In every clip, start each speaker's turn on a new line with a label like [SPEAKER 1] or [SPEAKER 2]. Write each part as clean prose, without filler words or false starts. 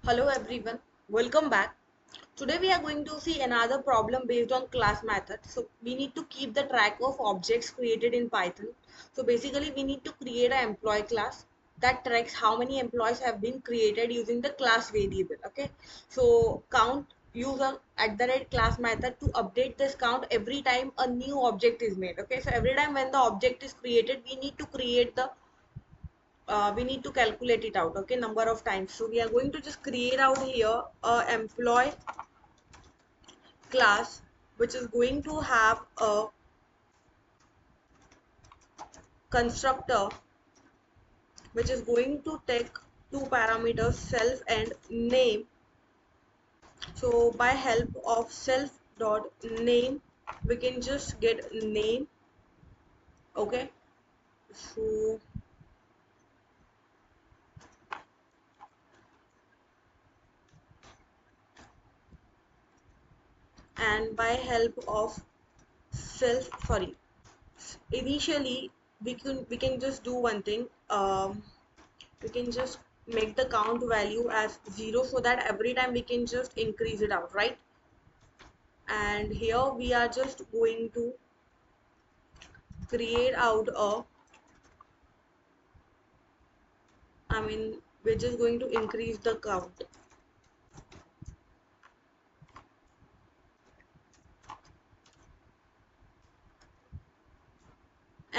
[SPEAKER 1] Hello everyone, welcome back. Today we are going to see another problem based on class method. So we need to keep the track of objects created in Python. So basically we need to create an employee class that tracks how many employees have been created using the class variable. Okay, so count use a @class method to update this count every time a new object is made. Okay, so every time when the object is created, we need to calculate it out, okay, number of times. So we are going to just create out here a employee class which is going to have a constructor which is going to take two parameters, self and name. So by help of self dot name we can just get name. Okay, so and by help of self sorry initially we can just do one thing. We can just make the count value as 0 so that every time we can just increase it out, right? And here we are just going to create out a we're just going to increase the count.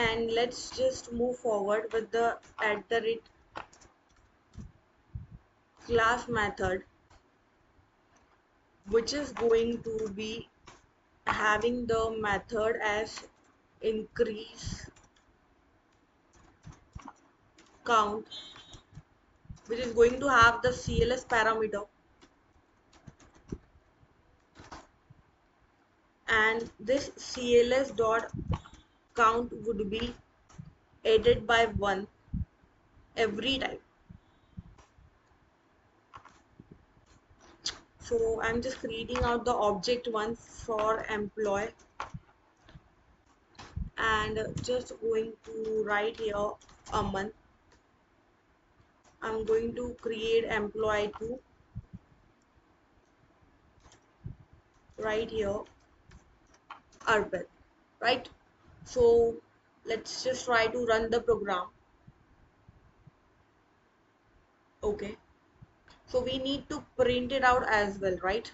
[SPEAKER 1] And let's just move forward with the @class method, which is going to be having the method as increase count, which is going to have the CLS parameter, and this CLS dot count would be added by 1 every time. So I'm just creating out the object one for employee and just going to write here a month. I'm going to create employee 2 right here urban, right? So let's just try to run the program. Okay, so we need to print it out as well, right?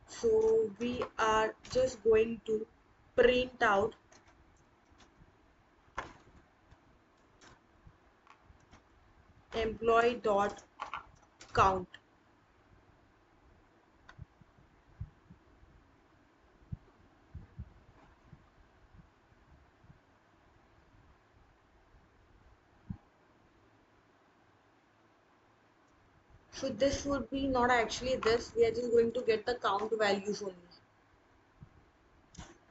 [SPEAKER 1] So we are just going to print out employee dot count. So this would be not actually this, we are just going to get the count values only.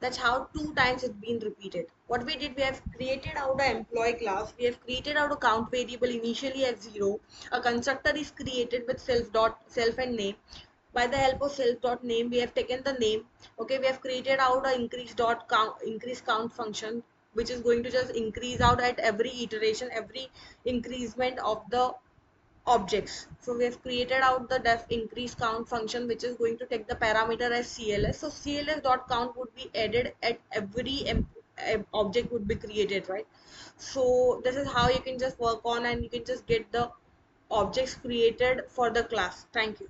[SPEAKER 1] That's how two times it's been repeated. What we did, we have created out an employee class, we have created out a count variable initially at 0. A constructor is created with self and name. By the help of self dot name we have taken the name. Okay, we have created out a increase count function which is going to just increase out at every iteration, every increasement of the objects. So we have created out the def increase count function which is going to take the parameter as CLS. So CLS dot count would be added at every object would be created, right? So this is how you can just work on and you can just get the objects created for the class. Thank you.